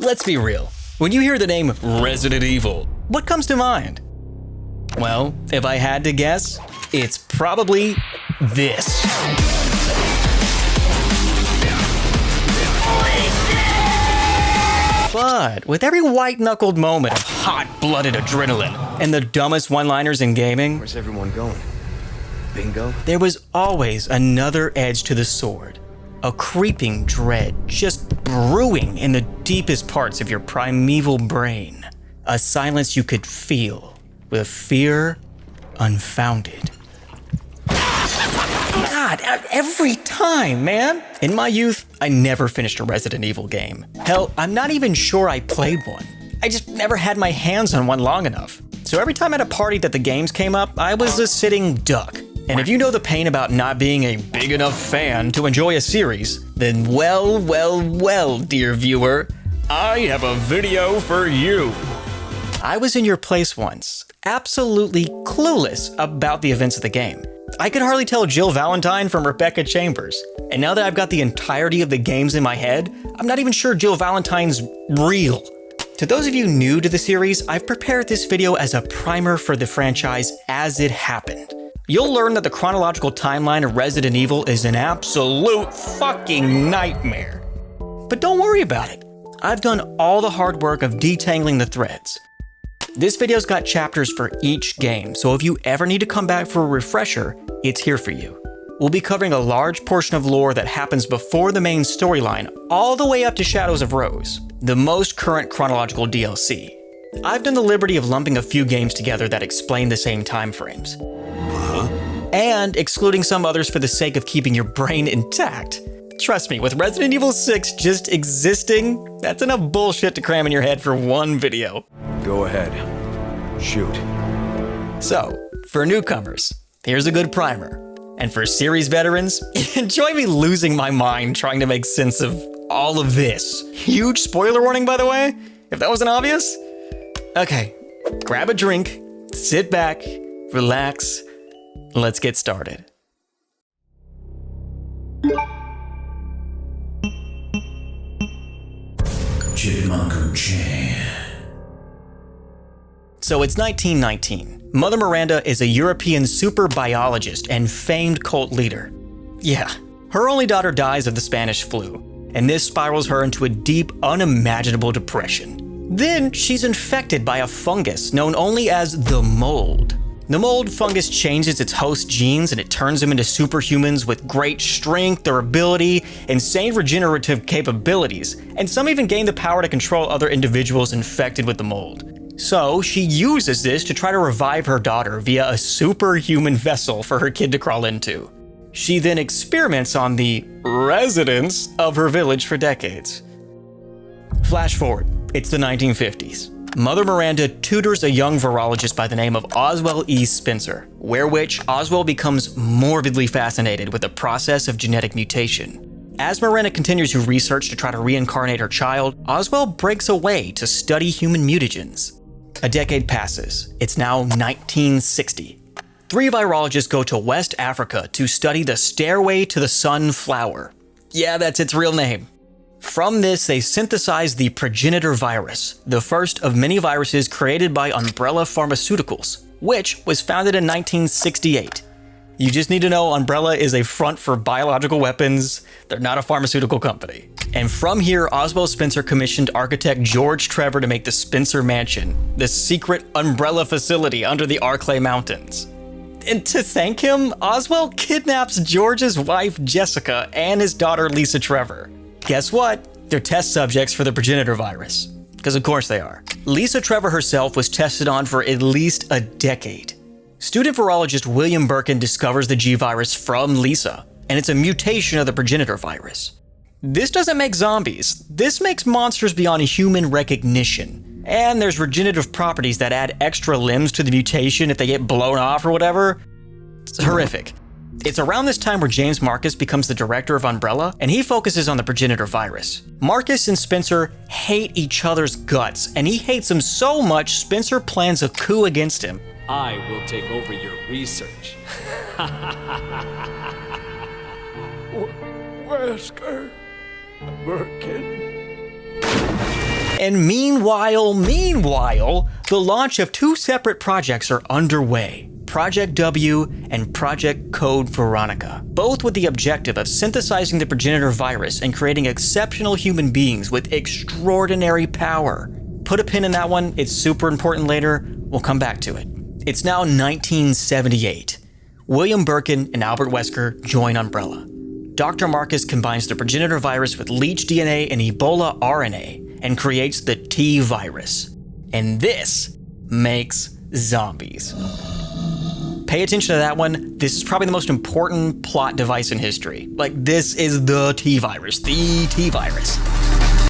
Let's be real. When you hear the name Resident Evil, what comes to mind? Well, if I had to guess, it's probably this. But with every white-knuckled moment of hot-blooded adrenaline and the dumbest one-liners in gaming, where's everyone going? Bingo? There was always another edge to the sword. A creeping dread just brewing in the deepest parts of your primeval brain. A silence you could feel, with fear unfounded. God, every time, man. In my youth, I never finished a Resident Evil game. Hell, I'm not even sure I played one. I just never had my hands on one long enough. So every time at a party that the games came up, I was a sitting duck. And if you know the pain about not being a big enough fan to enjoy a series, then well, dear viewer, I have a video for you. I was in your place once, absolutely clueless about the events of the game. I could hardly tell Jill Valentine from Rebecca Chambers. And now that I've got the entirety of the games in my head, I'm not even sure Jill Valentine's real. To those of you new to the series, I've prepared this video as a primer for the franchise as it happened. You'll learn that the chronological timeline of Resident Evil is an absolute fucking nightmare. But don't worry about it. I've done all the hard work of detangling the threads. This video's got chapters for each game, so if you ever need to come back for a refresher, it's here for you. We'll be covering a large portion of lore that happens before the main storyline, all the way up to Shadows of Rose, the most current chronological DLC. I've done the liberty of lumping a few games together that explain the same time frames. And excluding some others for the sake of keeping your brain intact. Trust me, with Resident Evil 6 just existing, that's enough bullshit to cram in your head for one video. Go ahead. Shoot. So, for newcomers, here's a good primer. And for series veterans, enjoy me losing my mind trying to make sense of all of this. Huge spoiler warning, by the way, if that wasn't obvious. Okay, grab a drink, sit back, relax, let's get started. So it's 1919. Mother Miranda is a European super biologist and famed cult leader. Yeah, her only daughter dies of the Spanish flu, and this spirals her into a deep, unimaginable depression. Then she's infected by a fungus known only as the mold. The mold fungus changes its host genes and it turns them into superhumans with great strength, durability, insane regenerative capabilities, and some even gain the power to control other individuals infected with the mold. So she uses this to try to revive her daughter via a superhuman vessel for her kid to crawl into. She then experiments on the residents of her village for decades. Flash forward, it's the 1950s. Mother Miranda tutors a young virologist by the name of Oswell E. Spencer, which Oswell becomes morbidly fascinated with the process of genetic mutation. As Miranda continues her research to try to reincarnate her child, Oswell breaks away to study human mutagens. A decade passes. It's now 1960. 3 virologists go to West Africa to study the stairway to the sunflower. Yeah, that's its real name. From this, they synthesize the progenitor virus, the first of many viruses created by Umbrella Pharmaceuticals, which was founded in 1968. You just need to know Umbrella is a front for biological weapons. They're not a pharmaceutical company. And from here, Oswell Spencer commissioned architect George Trevor to make the Spencer Mansion, the secret Umbrella facility under the 𝐸𝐸 Mountains. And to thank him, Oswell kidnaps George's wife Jessica and his daughter Lisa Trevor. Guess what? They're test subjects for the progenitor virus. Because of course they are. Lisa Trevor herself was tested on for at least a decade. Student virologist William Birkin discovers the G virus from Lisa, and it's a mutation of the progenitor virus. This doesn't make zombies. This makes monsters beyond human recognition. And there's regenerative properties that add extra limbs to the mutation if they get blown off or whatever. It's horrific. It's around this time where James Marcus becomes the director of Umbrella, and he focuses on the progenitor virus. Marcus and Spencer hate each other's guts, and he hates him so much Spencer plans a coup against him. I will take over your research. Wesker, Birkin. And meanwhile, the launch of two separate projects are underway. Project W and Project Code Veronica, both with the objective of synthesizing the progenitor virus and creating exceptional human beings with extraordinary power. Put a pin in that one, it's super important later, we'll come back to it. It's now 1978. William Birkin and Albert Wesker join Umbrella. Dr. Marcus combines the progenitor virus with leech DNA and Ebola RNA and creates the T virus. And this makes zombies. Pay attention to that one. This is probably the most important plot device in history. Like, this is the T virus. The T virus.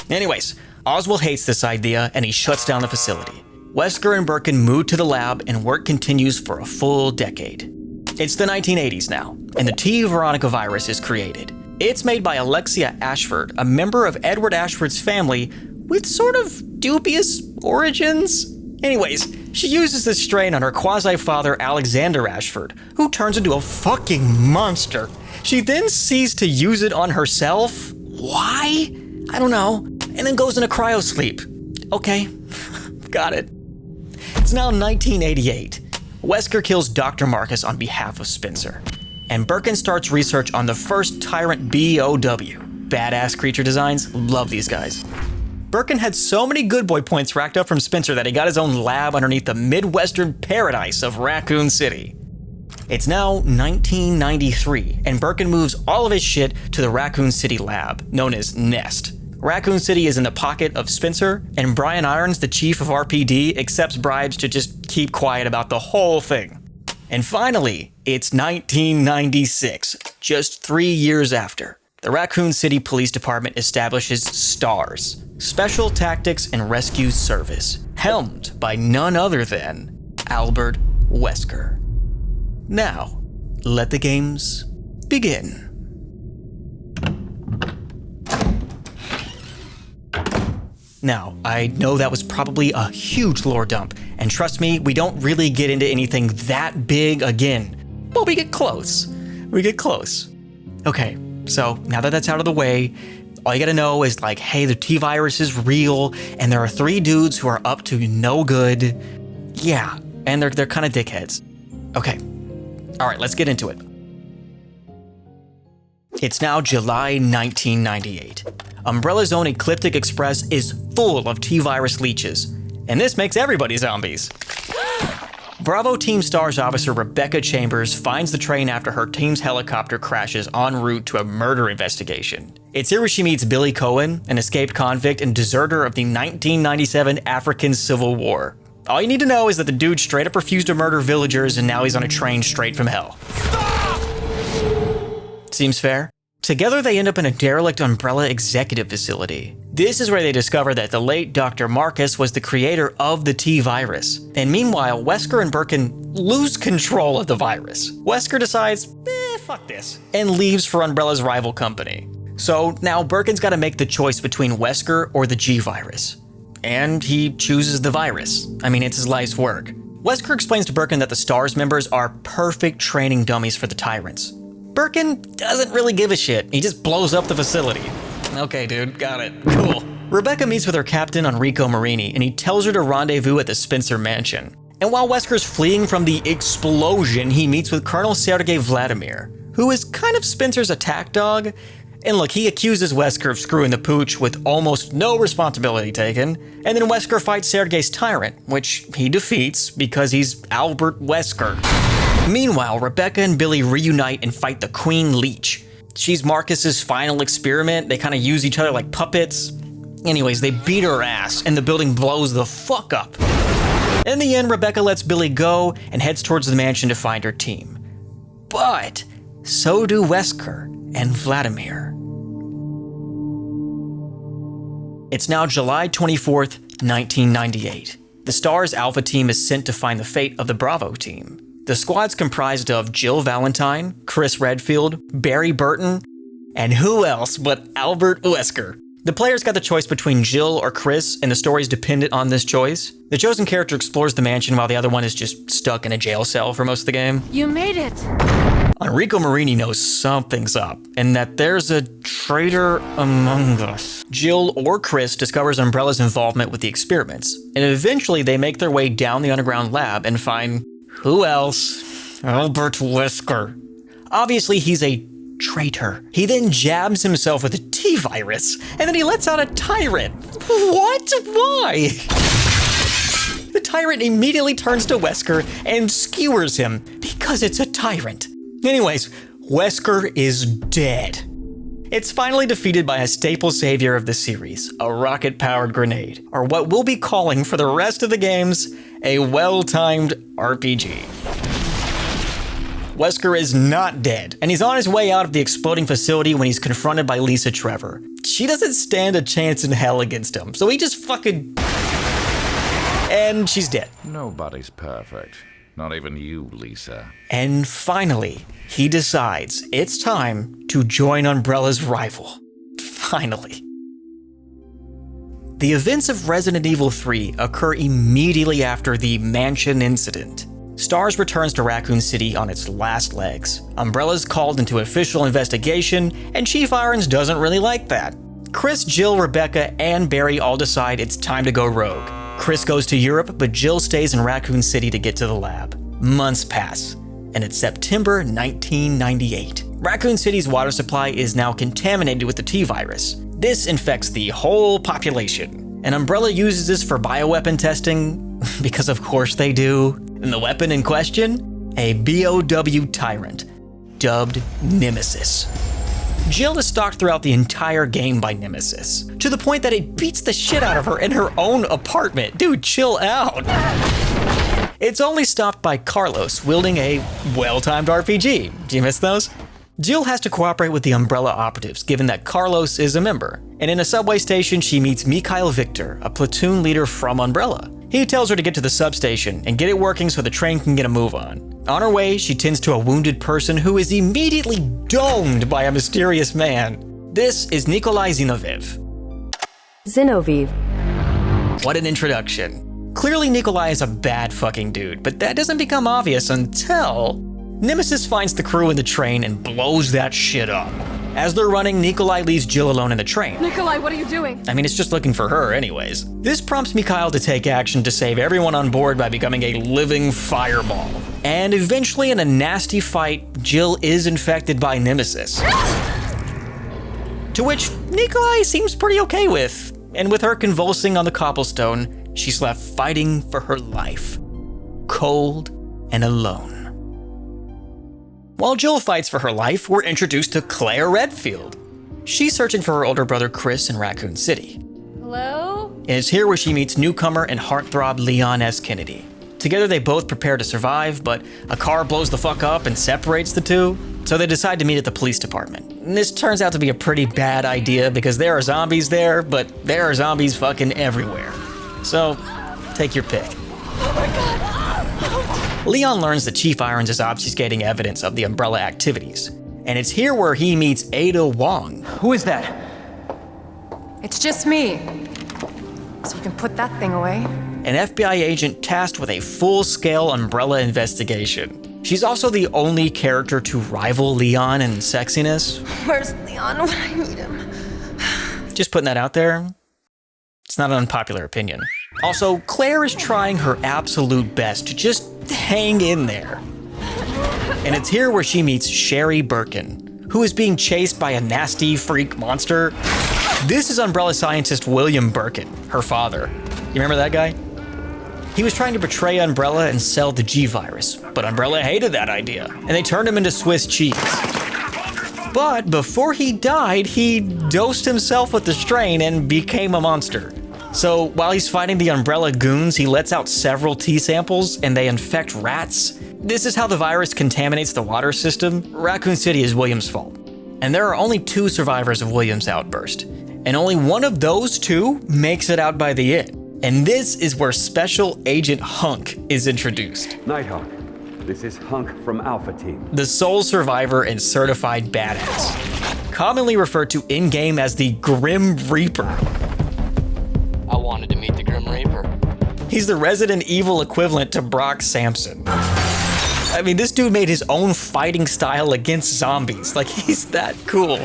Anyways, Oswald hates this idea and he shuts down the facility. Wesker and Birkin move to the lab and work continues for a full decade. It's the 1980s now, and the T. Veronica virus is created. It's made by Alexia Ashford, a member of Edward Ashford's family with sort of dubious origins. Anyways, she uses this strain on her quasi-father Alexander Ashford, who turns into a fucking monster. She then sees to use it on herself. Why? I don't know. And then goes into cryosleep. Okay, got it. It's now 1988. Wesker kills Dr. Marcus on behalf of Spencer. And Birkin starts research on the first Tyrant BOW. Badass creature designs, love these guys. Birkin had so many good boy points racked up from Spencer that he got his own lab underneath the Midwestern paradise of Raccoon City. It's now 1993, and Birkin moves all of his shit to the Raccoon City lab, known as Nest. Raccoon City is in the pocket of Spencer, and Brian Irons, the chief of RPD, accepts bribes to just keep quiet about the whole thing. And finally, it's 1996, just 3 years after. The Raccoon City Police Department establishes STARS, Special Tactics and Rescue Service, helmed by none other than Albert Wesker. Now, let the games begin. Now, I know that was probably a huge lore dump, and trust me, we don't really get into anything that big again, but we get close. Okay, so now that that's out of the way, all you gotta know is like, hey, the T virus is real, and there are 3 dudes who are up to no good. Yeah, and they're kind of dickheads. Okay, all right, let's get into it. It's now July 1998. Umbrella's own Ecliptic Express is full of T-virus leeches, and this makes everybody zombies. Bravo Team STARS officer Rebecca Chambers finds the train after her team's helicopter crashes en route to a murder investigation. It's here where she meets Billy Cohen, an escaped convict and deserter of the 1997 African Civil War. All you need to know is that the dude straight up refused to murder villagers and now he's on a train straight from hell. Stop! Seems fair? Together they end up in a derelict Umbrella executive facility. This is where they discover that the late Dr. Marcus was the creator of the T virus. And meanwhile, Wesker and Birkin lose control of the virus. Wesker decides, fuck this, and leaves for Umbrella's rival company. So now Birkin's gotta make the choice between Wesker or the G virus. And he chooses the virus. I mean, it's his life's work. Wesker explains to Birkin that the STARS members are perfect training dummies for the Tyrants. Birkin doesn't really give a shit. He just blows up the facility. Okay, dude, got it. Cool. Rebecca meets with her captain, Enrico Marini, and he tells her to rendezvous at the Spencer mansion. And while Wesker's fleeing from the explosion, he meets with Colonel Sergei Vladimir, who is kind of Spencer's attack dog. And look, he accuses Wesker of screwing the pooch with almost no responsibility taken, and then Wesker fights Sergei's tyrant, which he defeats because he's Albert Wesker. Meanwhile, Rebecca and Billy reunite and fight the Queen Leech. She's Marcus's final experiment. They kind of use each other like puppets. Anyways, they beat her ass and the building blows the fuck up. In the end, Rebecca lets Billy go and heads towards the mansion to find her team. But so do Wesker and Vladimir. It's now July 24th, 1998. The STARS Alpha team is sent to find the fate of the Bravo team. The squad's comprised of Jill Valentine, Chris Redfield, Barry Burton, and who else but Albert Wesker. The players got the choice between Jill or Chris, and the story's dependent on this choice. The chosen character explores the mansion while the other one is just stuck in a jail cell for most of the game. You made it! Enrico Marini knows something's up, and that there's a traitor among us. Jill or Chris discovers Umbrella's involvement with the experiments, and eventually they make their way down the underground lab and find, who else? Albert Wesker. Obviously, he's a traitor. He then jabs himself with a T-virus, and then he lets out a tyrant. What? Why? The tyrant immediately turns to Wesker and skewers him because it's a tyrant. Anyways, Wesker is dead. It's finally defeated by a staple savior of the series, a rocket-powered grenade, or what we'll be calling for the rest of the games, a well-timed RPG. Wesker is not dead, and he's on his way out of the exploding facility when he's confronted by Lisa Trevor. She doesn't stand a chance in hell against him, so he just fucking... and she's dead. Nobody's perfect. Not even you, Lisa. And finally, he decides it's time to join Umbrella's rival. Finally. The events of Resident Evil 3 occur immediately after the Mansion incident. STARS returns to Raccoon City on its last legs. Umbrella's called into official investigation, and Chief Irons doesn't really like that. Chris, Jill, Rebecca, and Barry all decide it's time to go rogue. Chris goes to Europe, but Jill stays in Raccoon City to get to the lab. Months pass, and it's September 1998. Raccoon City's water supply is now contaminated with the T-virus. This infects the whole population, and Umbrella uses this for bioweapon testing, because of course they do. And the weapon in question? A BOW tyrant, dubbed Nemesis. Jill is stalked throughout the entire game by Nemesis, to the point that it beats the shit out of her in her own apartment. Dude, chill out. It's only stopped by Carlos, wielding a well-timed RPG. Do you miss those? Jill has to cooperate with the Umbrella operatives, given that Carlos is a member. And in a subway station, she meets 𝐈𝐍𝐿𝐸 Victor, a platoon leader from Umbrella. He tells her to get to the substation and get it working so the train can get a move on. On her way, she tends to a wounded person who is immediately domed by a mysterious man. This is 𝐈𝐍𝐿𝐸. Zinoviev. What an introduction. Clearly Nikolai is a bad fucking dude, but that doesn't become obvious until Nemesis finds the crew in the train and blows that shit up. As they're running, Nikolai leaves Jill alone in the train. Nikolai, what are you doing? I mean, it's just looking for her anyways. This prompts 𝐈𝐍𝐿 to take action to save everyone on board by becoming a living fireball. And eventually, in a nasty fight, Jill is infected by Nemesis. To which Nikolai seems pretty okay with. And with her convulsing on the cobblestone, she's left fighting for her life. Cold and alone. While Jill fights for her life, we're introduced to Claire Redfield. She's searching for her older brother Chris in Raccoon City. Hello? And it's here where she meets newcomer and heartthrob Leon S. Kennedy. Together they both prepare to survive, but a car blows the fuck up and separates the two, so they decide to meet at the police department. And this turns out to be a pretty bad idea because there are zombies there, but there are zombies fucking everywhere. So, take your pick. Oh my god! Leon learns that Chief Irons is obfuscating evidence of the Umbrella activities, and it's here where he meets Ada Wong. Who is that? It's just me. So you can put that thing away. An FBI agent tasked with a full-scale Umbrella investigation. She's also the only character to rival Leon in sexiness. Where's Leon when I need him? Just putting that out there. It's not an unpopular opinion. Also, Claire is trying her absolute best to just hang in there. And it's here where she meets Sherry Birkin, who is being chased by a nasty freak monster. This is Umbrella scientist William Birkin, her father. You remember that guy? He was trying to betray Umbrella and sell the G-virus, but Umbrella hated that idea, and they turned him into Swiss cheese. But before he died, he dosed himself with the strain and became a monster. So while he's fighting the Umbrella goons, he lets out several T-samples and they infect rats. This is how the virus contaminates the water system. Raccoon City is William's fault. And there are only 2 survivors of William's outburst. And only one of those 2 makes it out by the end. And this is where Special Agent Hunk is introduced. Nighthawk, this is Hunk from Alpha Team. The sole survivor and certified badass. Commonly referred to in-game as the Grim Reaper. I wanted to meet the Grim Reaper. He's the Resident Evil equivalent to Brock Sampson. I mean, this dude made his own fighting style against zombies. Like, he's that cool.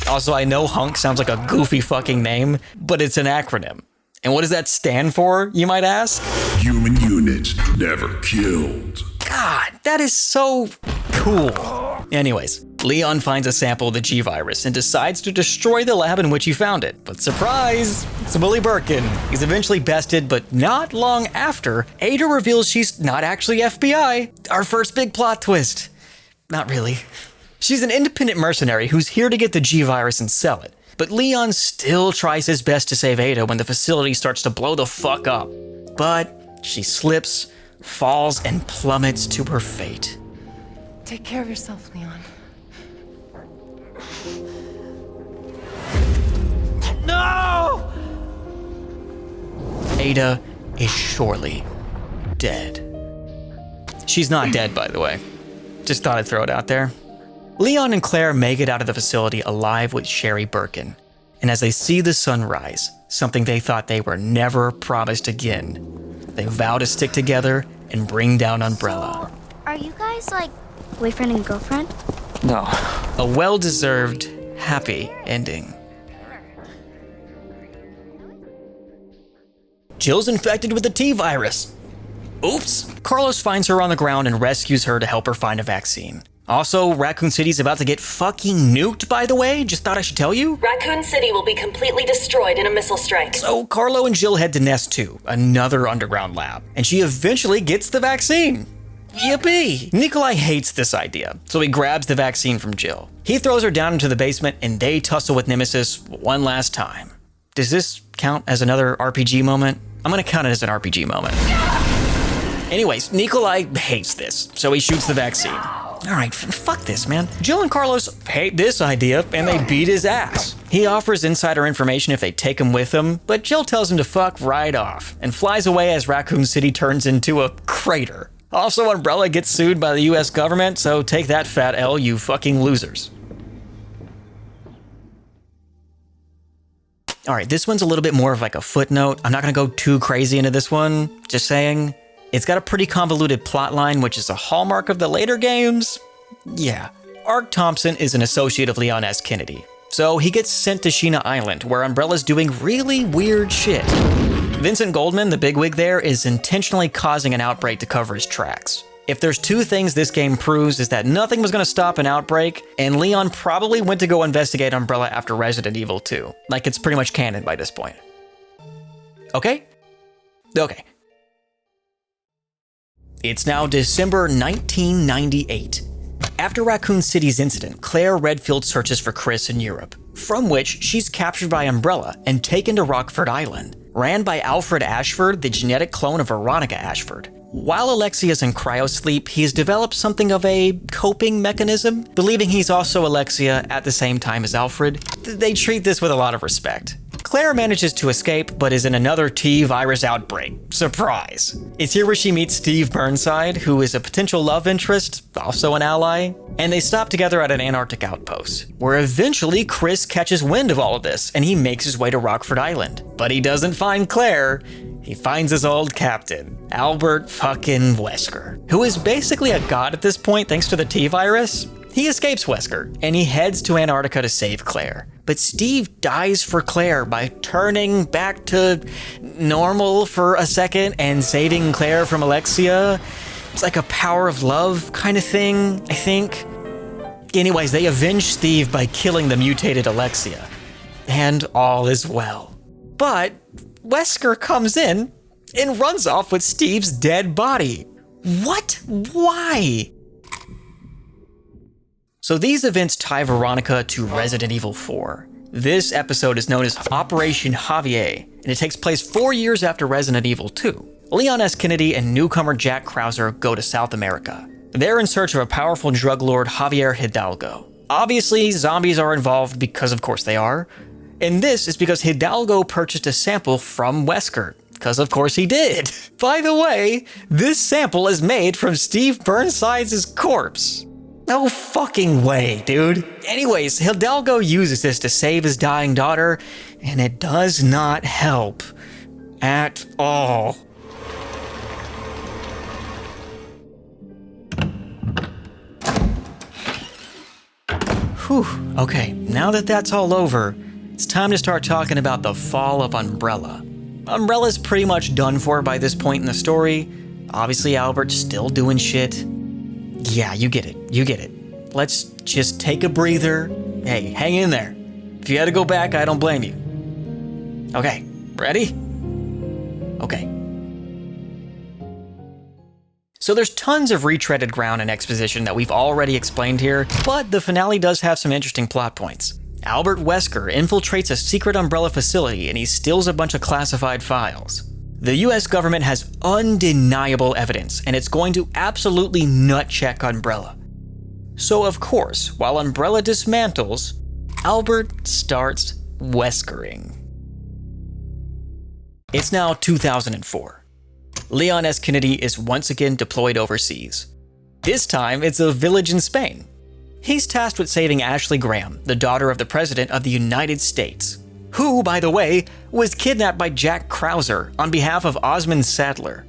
Also, I know Hunk sounds like a goofy fucking name, but it's an acronym. And what does that stand for, you might ask? Human units never killed. God, that is so cool. Anyways, Leon finds a sample of the G virus and decides to destroy the lab in which he found it. But surprise, it's Willie Birkin. He's eventually bested, but not long after, Ada reveals she's not actually FBI. Our first big plot twist. Not really. She's an independent mercenary who's here to get the G virus and sell it. But Leon still tries his best to save Ada when the facility starts to blow the fuck up. But she slips, falls, and plummets to her fate. Take care of yourself, Leon. No! Ada is surely dead. She's not dead, by the way. Just thought I'd throw it out there. Leon and Claire make it out of the facility alive with Sherry Birkin. And as they see the sun rise, something they thought they were never promised again, they vow to stick together and bring down Umbrella. So, are you guys like boyfriend and girlfriend? No. A well-deserved, happy ending. Jill's infected with the T virus. Oops. Carlos finds her on the ground and rescues her to help her find a vaccine. Also, Raccoon City's about to get fucking nuked, by the way. Just thought I should tell you. Raccoon City will be completely destroyed in a missile strike. So Carlo and Jill head to Nest 2, another underground lab, and she eventually gets the vaccine. Yippee! Nikolai hates this idea, so he grabs the vaccine from Jill. He throws her down into the basement, and they tussle with Nemesis one last time. Does this count as another RPG moment? I'm gonna count it as an RPG moment. Anyways, Nikolai hates this, so he shoots the vaccine. Alright, fuck this, man. Jill and Carlos hate this idea, and they beat his ass. He offers insider information if they take him with them, but Jill tells him to fuck right off, and flies away as Raccoon City turns into a crater. Also, Umbrella gets sued by the US government, so take that, fat L, you fucking losers. Alright, this one's a little bit more of like a footnote. I'm not gonna go too crazy into this one, just saying. It's got a pretty convoluted plotline, which is a hallmark of the later games. Yeah. Ark Thompson is an associate of Leon S. Kennedy, so he gets sent to Sheena Island, where Umbrella's doing really weird shit. Vincent Goldman, the bigwig there, is intentionally causing an outbreak to cover his tracks. If there's two things this game proves is that nothing was gonna stop an outbreak, and Leon probably went to go investigate Umbrella after Resident Evil 2. Like, it's pretty much canon by this point. Okay? Okay. It's now December 1998. After Raccoon City's incident, Claire Redfield searches for Chris in Europe, from which she's captured by Umbrella and taken to Rockford Island, ran by Alfred Ashford, the genetic clone of Veronica Ashford. While Alexia's in cryosleep, he's developed something of a coping mechanism, believing he's also Alexia at the same time as Alfred. They treat this with a lot of respect. Claire manages to escape, but is in another T virus outbreak. Surprise! It's here where she meets Steve Burnside, who is a potential love interest, also an ally, and they stop together at an Antarctic outpost, where eventually Chris catches wind of all of this, and he makes his way to Rockford Island. But he doesn't find Claire, he finds his old captain, Albert fucking Wesker, who is basically a god at this point thanks to the T virus. He escapes Wesker, and he heads to Antarctica to save Claire. But Steve dies for Claire by turning back to normal for a second and saving Claire from Alexia. It's like a power of love kind of thing, I think. Anyways, they avenge Steve by killing the mutated Alexia. And all is well. But Wesker comes in and runs off with Steve's dead body. What? Why? So these events tie Veronica to Resident Evil 4. This episode is known as Operation Javier, and it takes place 4 years after Resident Evil 2. Leon S. Kennedy and newcomer Jack Krauser go to South America. They're in search of a powerful drug lord, Javier Hidalgo. Obviously, zombies are involved because of course they are. And this is because Hidalgo purchased a sample from Wesker, because of course he did. By the way, this sample is made from Steve Burnside's corpse. No fucking way, dude. Anyways, Hidalgo uses this to save his dying daughter, and it does not help at all. Whew, okay, now that that's all over, it's time to start talking about the fall of Umbrella. Umbrella's pretty much done for by this point in the story. Obviously, Albert's still doing shit. Yeah, you get it. Let's just take a breather. Hey, hang in there. If you had to go back, I don't blame you. Okay, ready? Okay. So there's tons of retreaded ground and exposition that we've already explained here, but the finale does have some interesting plot points. Albert Wesker infiltrates a secret Umbrella facility and he steals a bunch of classified files. The US government has undeniable evidence, and it's going to absolutely nut-check Umbrella. So of course, while Umbrella dismantles, Albert starts Weskering. It's now 2004. Leon S. Kennedy is once again deployed overseas. This time, it's a village in Spain. He's tasked with saving Ashley Graham, the daughter of the President of the United States, who, by the way, was kidnapped by Jack Krauser on behalf of Osmond Sadler.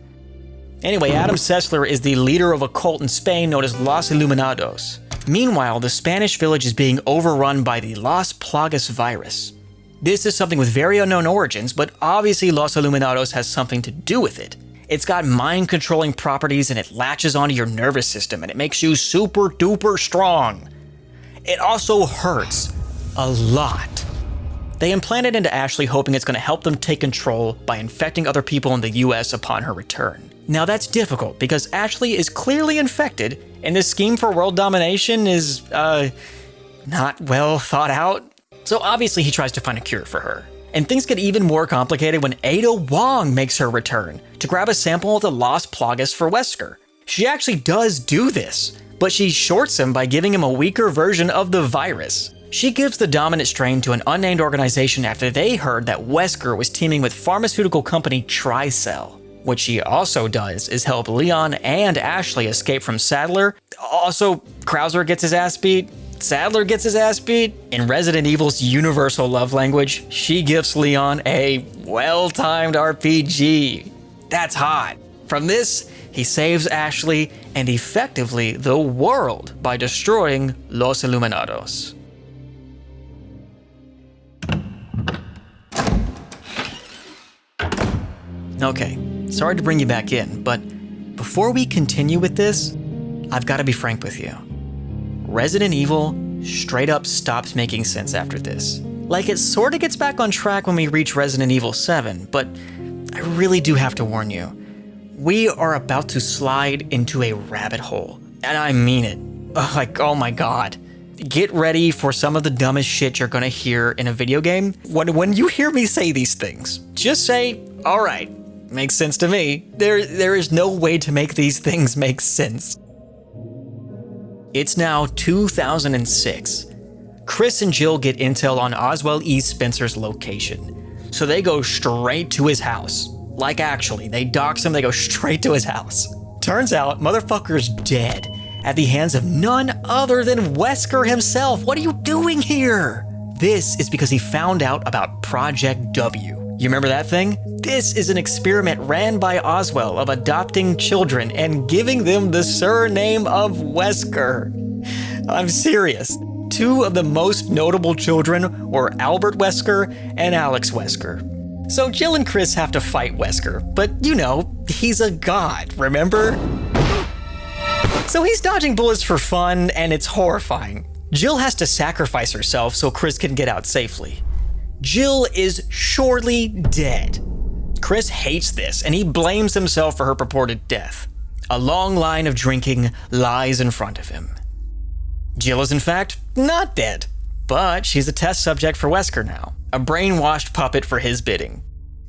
Anyway, Adam Sessler is the leader of a cult in Spain known as Los Illuminados. Meanwhile, the Spanish village is being overrun by the Las Plagas virus. This is something with very unknown origins, but obviously Los Illuminados has something to do with it. It's got mind-controlling properties and it latches onto your nervous system and it makes you super duper strong. It also hurts a lot. They implant it into Ashley hoping it's going to help them take control by infecting other people in the US upon her return. Now that's difficult because Ashley is clearly infected and this scheme for world domination is, not well thought out. So obviously he tries to find a cure for her. And things get even more complicated when Ada Wong makes her return to grab a sample of the Las Plagas for Wesker. She actually does do this, but she shorts him by giving him a weaker version of the virus. She gives the dominant strain to an unnamed organization after they heard that Wesker was teaming with pharmaceutical company Tricell. What she also does is help Leon and Ashley escape from Sadler. Also, Krauser gets his ass beat. Sadler gets his ass beat. In Resident Evil's universal love language, she gives Leon a well-timed RPG. That's hot. From this, he saves Ashley and effectively the world by destroying Los Illuminados. Okay, sorry to bring you back in, but before we continue with this, I've got to be frank with you. Resident Evil straight up stops making sense after this. Like, it sorta gets back on track when we reach Resident Evil 7, but I really do have to warn you. We are about to slide into a rabbit hole, and I mean it. Like, oh my god. Get ready for some of the dumbest shit you're gonna hear in a video game. When you hear me say these things, just say, alright, makes sense to me. There is no way to make these things make sense. It's now 2006. Chris and Jill get intel on Oswald E. Spencer's location, so they go straight to his house. Like actually, they dox him, they go straight to his house. Turns out, motherfucker's dead at the hands of none other than Wesker himself. What are you doing here? This is because he found out about Project W. You remember that thing? This is an experiment ran by Oswald of adopting children and giving them the surname of Wesker. I'm serious. Two of the most notable children were Albert Wesker and Alex Wesker. So Jill and Chris have to fight Wesker, but you know, he's a god, remember? So he's dodging bullets for fun, and it's horrifying. Jill has to sacrifice herself so Chris can get out safely. Jill is surely dead. Chris hates this, and he blames himself for her purported death. A long line of drinking lies in front of him. Jill is in fact not dead, but she's a test subject for Wesker now, a brainwashed puppet for his bidding.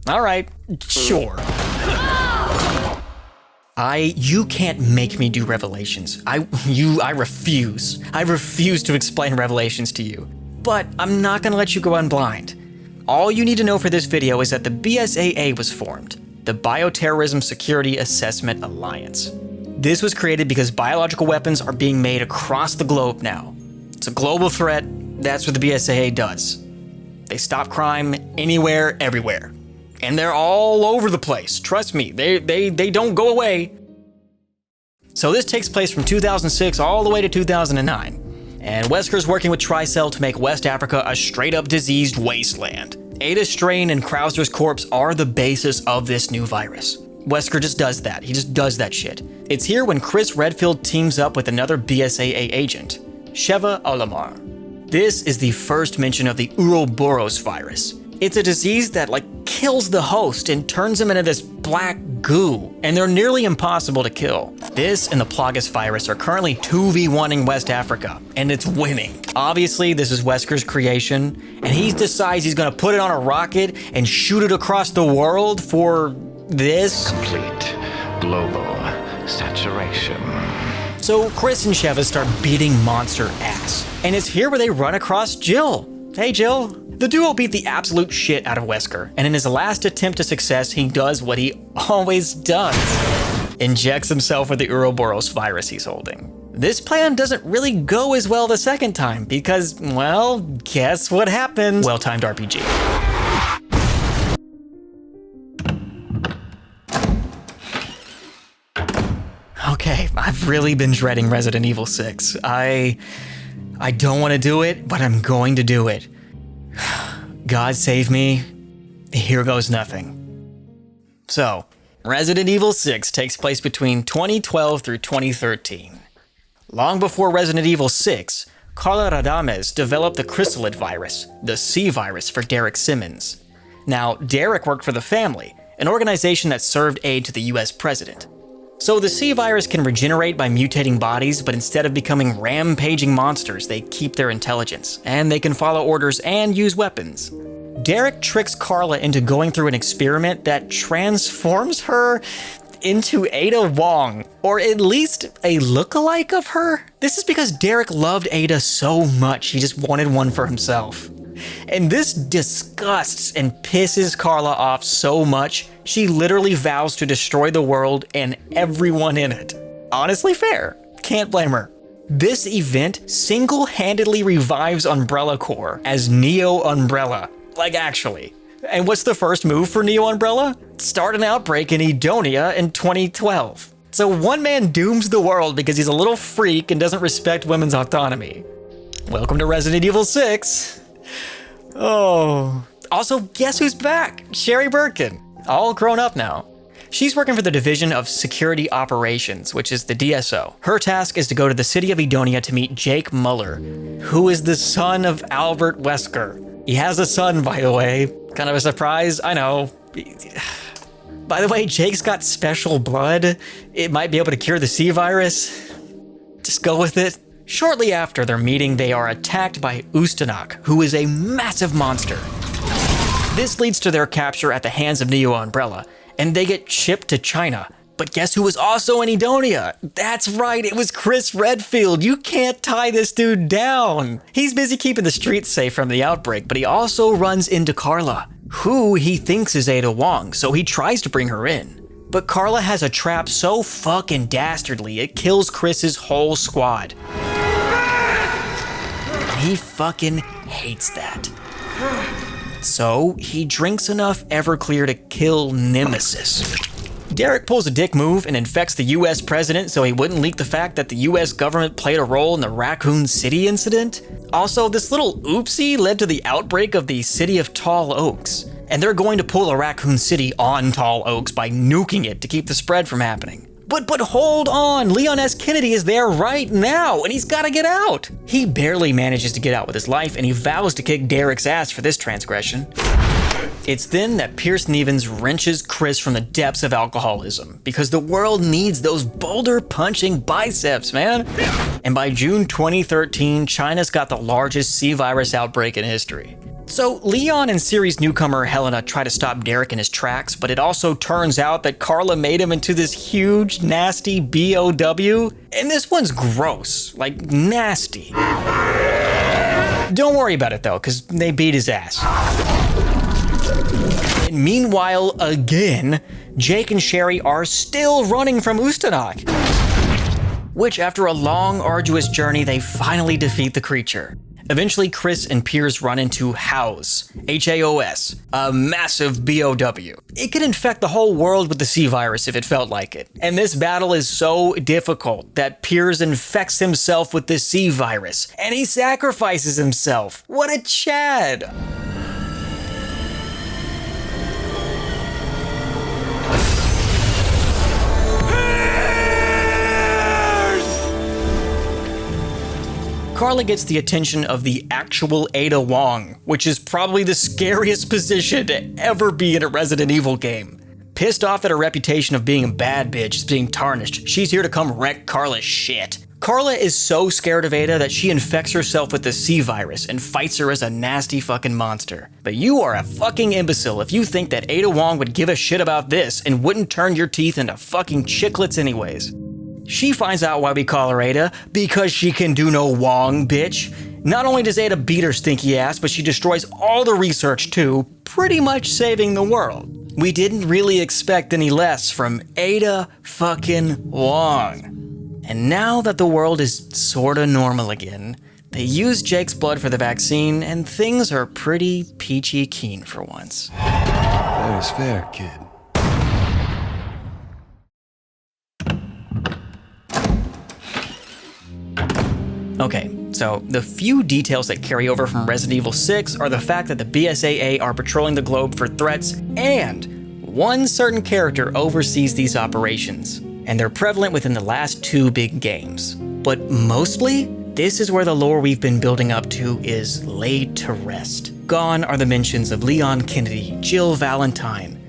All right, sure. You can't make me do Revelations. I refuse. I refuse to explain Revelations to you. But I'm not gonna let you go in blind. All you need to know for this video is that the BSAA was formed, the Bioterrorism Security Assessment Alliance. This was created because biological weapons are being made across the globe now. It's a global threat. That's what the BSAA does. They stop crime anywhere, everywhere. And they're all over the place. Trust me, they don't go away. So this takes place from 2006 all the way to 2009. And Wesker's working with Tricell to make West Africa a straight-up diseased wasteland. Ada's strain and Krauser's corpse are the basis of this new virus. Wesker just does that. He just does that shit. It's here when Chris Redfield teams up with another BSAA agent, 𝐶𝑂𝑁𝑇𝐸𝑁𝑇𝆑. This is the first mention of the Ouroboros virus. It's a disease that kills the host and turns him into this black goo, and they're nearly impossible to kill. This and the Plagas virus are currently 2v1ing West Africa, and it's winning. Obviously, this is Wesker's creation, and he decides he's gonna put it on a rocket and shoot it across the world for this. Complete global saturation. So Chris and Sheva start beating monster ass, and it's here where they run across Jill. Hey Jill. The duo beat the absolute shit out of Wesker, and in his last attempt to success, he does what he always does. Injects himself with the Ouroboros virus he's holding. This plan doesn't really go as well the second time because, well, guess what happens? Well-timed RPG. Okay, I've really been dreading Resident Evil 6. I don't want to do it, but I'm going to do it. God save me, here goes nothing. So, Resident Evil 6 takes place between 2012 through 2013. Long before Resident Evil 6, Carla Radames developed the chrysalid virus, the C virus for Derek Simmons. Now, Derek worked for the Family, an organization that served aid to the US president. So the C virus can regenerate by mutating bodies, but instead of becoming rampaging monsters, they keep their intelligence, and they can follow orders and use weapons. Derek tricks Carla into going through an experiment that transforms her into Ada Wong, or at least a lookalike of her. This is because Derek loved Ada so much, he just wanted one for himself. And this disgusts and pisses Carla off so much, she literally vows to destroy the world and everyone in it. Honestly fair, can't blame her. This event single-handedly revives Umbrella Corps as Neo Umbrella, actually. And what's the first move for Neo Umbrella? Start an outbreak in Edonia in 2012. So one man dooms the world because he's a little freak and doesn't respect women's autonomy. Welcome to Resident Evil 6. Oh. Also, guess who's back? Sherry Birkin. All grown up now. She's working for the Division of Security Operations, which is the DSO. Her task is to go to the city of Edonia to meet Jake Muller, who is the son of Albert Wesker. He has a son, by the way. Kind of a surprise, I know. By the way, Jake's got special blood. It might be able to cure the C virus. Just go with it. Shortly after their meeting, they are attacked by Ustanok, who is a massive monster. This leads to their capture at the hands of Neo Umbrella, and they get shipped to China. But guess who was also in Edonia? That's right, it was Chris Redfield. You can't tie this dude down. He's busy keeping the streets safe from the outbreak, but he also runs into Carla, who he thinks is Ada Wong, so he tries to bring her in. But Carla has a trap so fucking dastardly, it kills Chris's whole squad. And he fucking hates that. So he drinks enough Everclear to kill Nemesis. Derek pulls a dick move and infects the US president so he wouldn't leak the fact that the US government played a role in the Raccoon City incident. Also, this little oopsie led to the outbreak of the city of Tall Oaks. And they're going to pull a Raccoon City on Tall Oaks by nuking it to keep the spread from happening. But hold on, Leon S. Kennedy is there right now, and he's gotta get out. He barely manages to get out with his life, and he vows to kick Derek's ass for this transgression. It's then that Pierce Nevins wrenches Chris from the depths of alcoholism, because the world needs those boulder-punching biceps, man. And by June 2013, China's got the largest C virus outbreak in history. So Leon and series newcomer Helena try to stop Derek in his tracks, but it also turns out that Carla made him into this huge, nasty BOW. And this one's gross, nasty. Don't worry about it though, because they beat his ass. And meanwhile, again, Jake and Sherry are still running from Ustanok, which after a long, arduous journey, they finally defeat the creature. Eventually, Chris and Piers run into HAOS, H-A-O-S, a massive BOW. It could infect the whole world with the C virus if it felt like it. And this battle is so difficult that Piers infects himself with the C virus, and he sacrifices himself. What a Chad! Carla gets the attention of the actual Ada Wong, which is probably the scariest position to ever be in a Resident Evil game. Pissed off that her reputation of being a bad bitch is being tarnished, she's here to come wreck Carla's shit. Carla is so scared of Ada that she infects herself with the C virus and fights her as a nasty fucking monster. But you are a fucking imbecile if you think that Ada Wong would give a shit about this and wouldn't turn your teeth into fucking chiclets anyways. She finds out why we call her Ada, because she can do no Wong, bitch. Not only does Ada beat her stinky ass, but she destroys all the research too, pretty much saving the world. We didn't really expect any less from Ada fucking Wong. And now that the world is sorta normal again, they use Jake's blood for the vaccine, and things are pretty peachy keen for once. Fair is fair, kid. Okay, so the few details that carry over from Resident Evil 6 are the fact that the BSAA are patrolling the globe for threats, and one certain character oversees these operations, and they're prevalent within the last 2 big games. But mostly, this is where the lore we've been building up to is laid to rest. Gone are the mentions of Leon Kennedy, Jill Valentine,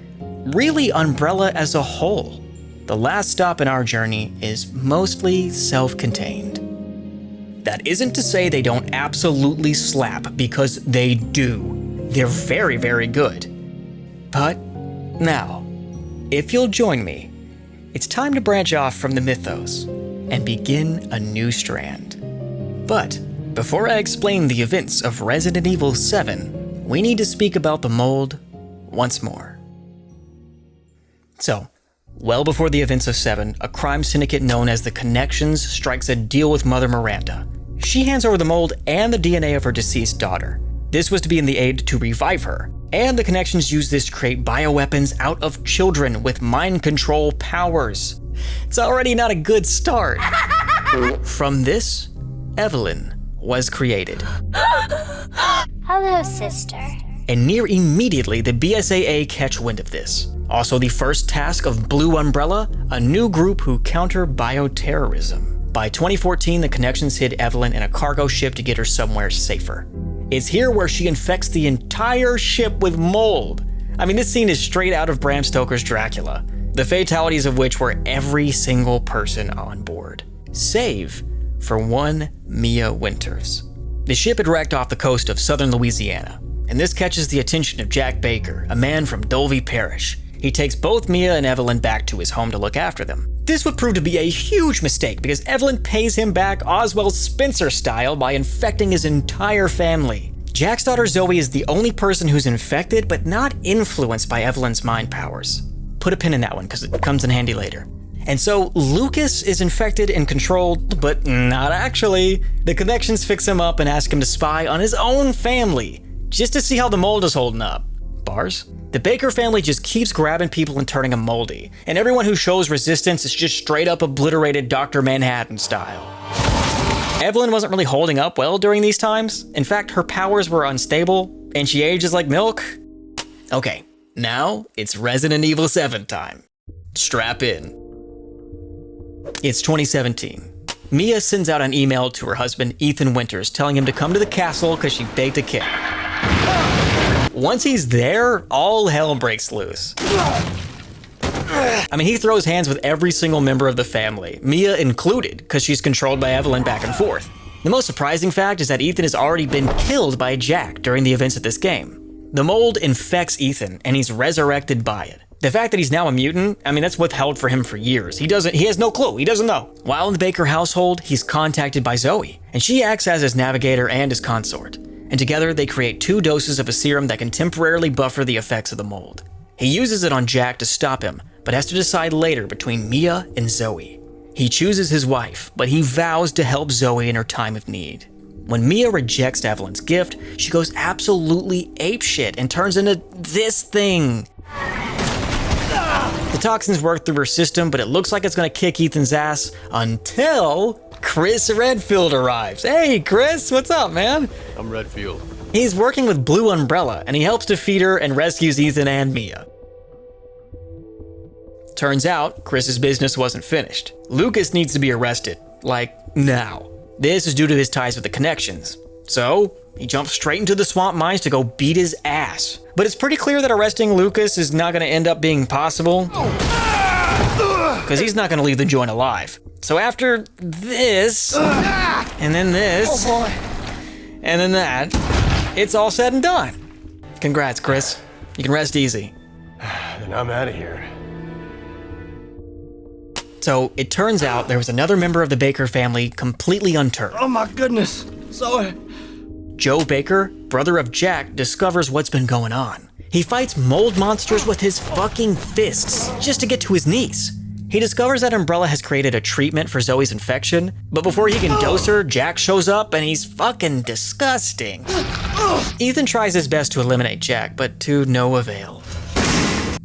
really Umbrella as a whole. The last stop in our journey is mostly self-contained. That isn't to say they don't absolutely slap, because they do. They're very, very good. But now, if you'll join me, it's time to branch off from the mythos and begin a new strand. But before I explain the events of Resident Evil 7, we need to speak about the mold once more. So, well before the events of 7, a crime syndicate known as the Connections strikes a deal with Mother Miranda. She hands over the mold and the DNA of her deceased daughter. This was to be in the aid to revive her, and the Connections use this to create bioweapons out of children with mind control powers. It's already not a good start. From this, Evelyn was created. Hello, sister. And near immediately, the BSAA catch wind of this. Also the first task of Blue Umbrella, a new group who counter bioterrorism. By 2014, the Connections hid Evelyn in a cargo ship to get her somewhere safer. It's here where she infects the entire ship with mold. I mean, this scene is straight out of Bram Stoker's Dracula, the fatalities of which were every single person on board, save for one Mia Winters. The ship had wrecked off the coast of southern Louisiana, and this catches the attention of Jack Baker, a man from Dolby Parish. He takes both Mia and Evelyn back to his home to look after them. This would prove to be a huge mistake because Evelyn pays him back Oswald Spencer style by infecting his entire family. Jack's daughter Zoe is the only person who's infected but not influenced by Evelyn's mind powers. Put a pin in that one because it comes in handy later. And so Lucas is infected and controlled, but not actually. The Connections fix him up and ask him to spy on his own family, just to see how the mold is holding up. Bars? The Baker family just keeps grabbing people and turning them moldy, and everyone who shows resistance is just straight up obliterated Dr. Manhattan style. Evelyn wasn't really holding up well during these times. In fact, her powers were unstable, and she ages like milk. Okay, now it's Resident Evil 7 time. Strap in. It's 2017. Mia sends out an email to her husband, Ethan Winters, telling him to come to the castle because she baked a cake. Once he's there, all hell breaks loose. I mean, he throws hands with every single member of the family, Mia included, because she's controlled by Evelyn back and forth. The most surprising fact is that Ethan has already been killed by Jack during the events of this game. The mold infects Ethan, and he's resurrected by it. The fact that he's now a mutant, I mean, that's withheld for him for years. He has no clue, he doesn't know. While in the Baker household, he's contacted by Zoe, and she acts as his navigator and his consort. And together they create 2 doses of a serum that can temporarily buffer the effects of the mold. He uses it on Jack to stop him, but has to decide later between Mia and Zoe. He chooses his wife, but he vows to help Zoe in her time of need. When Mia rejects Evelyn's gift, she goes absolutely apeshit and turns into this thing. The toxins work through her system, but it looks like it's gonna kick Ethan's ass until Chris Redfield arrives. Hey Chris, what's up, man? I'm Redfield. He's working with Blue Umbrella, and he helps defeat her and rescues Ethan and Mia. Turns out, Chris's business wasn't finished. Lucas needs to be arrested, like now. This is due to his ties with the Connections. So, he jumps straight into the swamp mines to go beat his ass. But it's pretty clear that arresting Lucas is not gonna end up being possible, because he's not gonna leave the joint alive. So after this, and then this, and then that, it's all said and done. Congrats, Chris. You can rest easy. Then I'm out of here. So it turns out there was another member of the Baker family completely unturned. Oh my goodness. So... Joe Baker, brother of Jack, discovers what's been going on. He fights mold monsters with his fucking fists just to get to his niece. He discovers that Umbrella has created a treatment for Zoe's infection, but before he can dose her, Jack shows up and he's fucking disgusting. Ethan tries his best to eliminate Jack, but to no avail.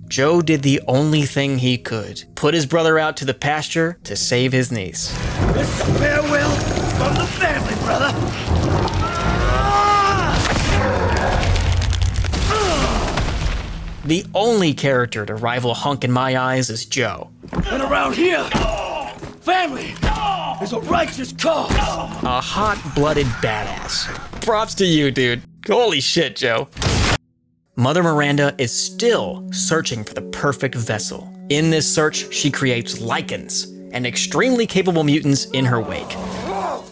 Joe did the only thing he could, put his brother out to the pasture to save his niece. It's a farewell from the family, brother. The only character to rival Hunk in my eyes is Joe. And around here, family is a righteous cause. A hot-blooded badass. Props to you, dude. Holy shit, Joe. Mother Miranda is still searching for the perfect vessel. In this search, she creates lichens, and extremely capable mutants in her wake.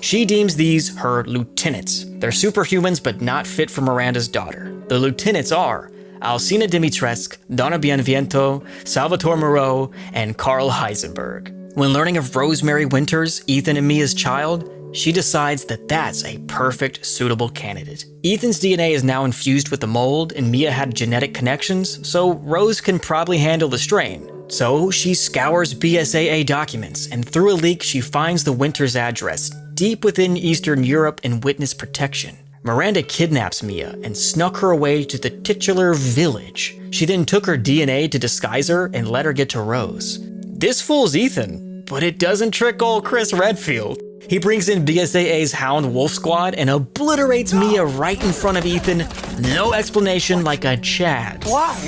She deems these her lieutenants. They're superhumans, but not fit for Miranda's daughter. The lieutenants are 𝐈𝐍𝐓𝐄𝐑𝐌𝐈𝐒𝐒𝐈𝐿, Donna Bienvento, Salvatore Moreau, and Carl Heisenberg. When learning of Rosemary Winters, Ethan and Mia's child, she decides that that's a perfect, suitable candidate. Ethan's DNA is now infused with the mold, and Mia had genetic connections, so Rose can probably handle the strain. So she scours BSAA documents, and through a leak she finds the Winters address, deep within Eastern Europe in witness protection. Miranda kidnaps Mia and snuck her away to the titular village. She then took her DNA to disguise her and let her get to Rose. This fools Ethan, but it doesn't trick old Chris Redfield. He brings in BSAA's Hound Wolf Squad and obliterates Mia right in front of Ethan. No explanation, like a Chad. Why?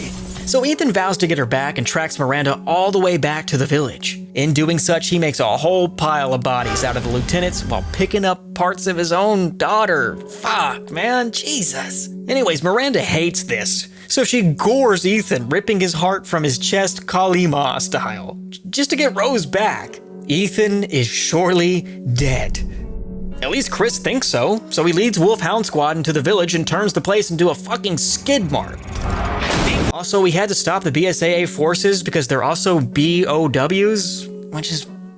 So Ethan vows to get her back and tracks Miranda all the way back to the village. In doing such, he makes a whole pile of bodies out of the lieutenants while picking up parts of his own daughter. Fuck, man, Jesus. Anyways, Miranda hates this, so she gores Ethan, ripping his heart from his chest Kalima style, just to get Rose back. Ethan is surely dead. At least Chris thinks so he leads Wolfhound Squad into the village and turns the place into a fucking skid mark. Also, we had to stop the BSAA forces because they're also BOWs,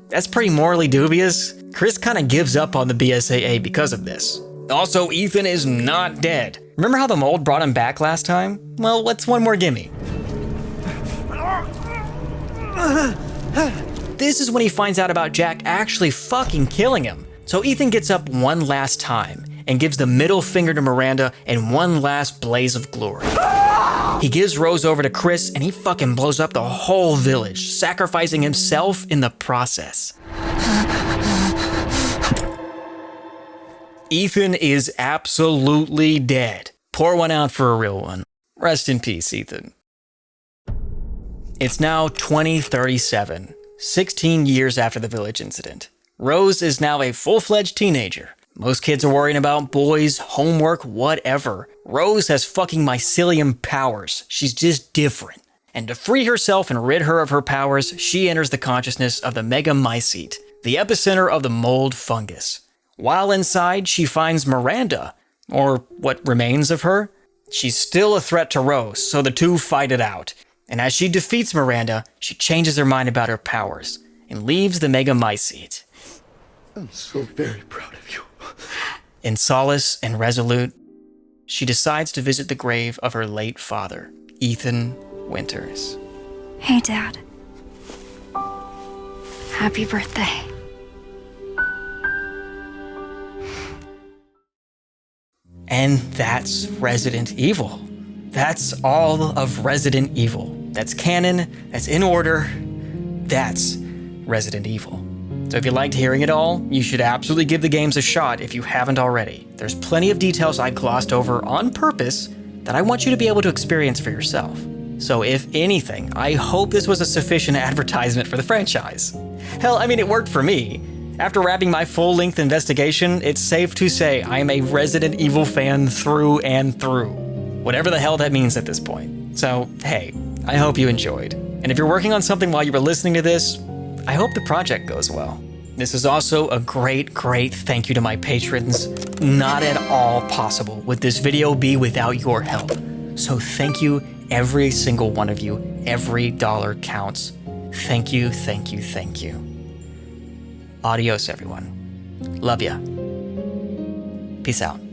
that's pretty morally dubious. Chris kind of gives up on the BSAA because of this. Also, Ethan is not dead. Remember how the mold brought him back last time? Well, what's one more gimme? This is when he finds out about Jack actually fucking killing him. So Ethan gets up one last time and gives the middle finger to Miranda in one last blaze of glory. He gives Rose over to Chris and he fucking blows up the whole village, sacrificing himself in the process. Ethan is absolutely dead. Pour one out for a real one. Rest in peace, Ethan. It's now 2037, 16 years after the village incident. Rose is now a full-fledged teenager. Most kids are worrying about boys, homework, whatever. Rose has fucking mycelium powers. She's just different. And to free herself and rid her of her powers, she enters the consciousness of the megamycete, the epicenter of the mold fungus. While inside, she finds Miranda, or what remains of her. She's still a threat to Rose, so the two fight it out. And as she defeats Miranda, she changes her mind about her powers and leaves the megamycete. I'm so very proud of you. In solace and resolute, she decides to visit the grave of her late father, Ethan Winters. Hey, Dad. Happy birthday. And that's Resident Evil. That's all of Resident Evil. That's canon, that's in order, that's Resident Evil. So if you liked hearing it all, you should absolutely give the games a shot if you haven't already. There's plenty of details I glossed over on purpose that I want you to be able to experience for yourself. So if anything, I hope this was a sufficient advertisement for the franchise. Hell, I mean, it worked for me. After wrapping my full-length investigation, it's safe to say I am a Resident Evil fan through and through. Whatever the hell that means at this point. So, hey, I hope you enjoyed. And if you're working on something while you were listening to this, I hope the project goes well. This is also a great thank you to my patrons. Not at all possible would this video be without your help. So thank you, every single one of you. Every dollar counts. Thank you, thank you, thank you. Adios, everyone. Love ya. Peace out.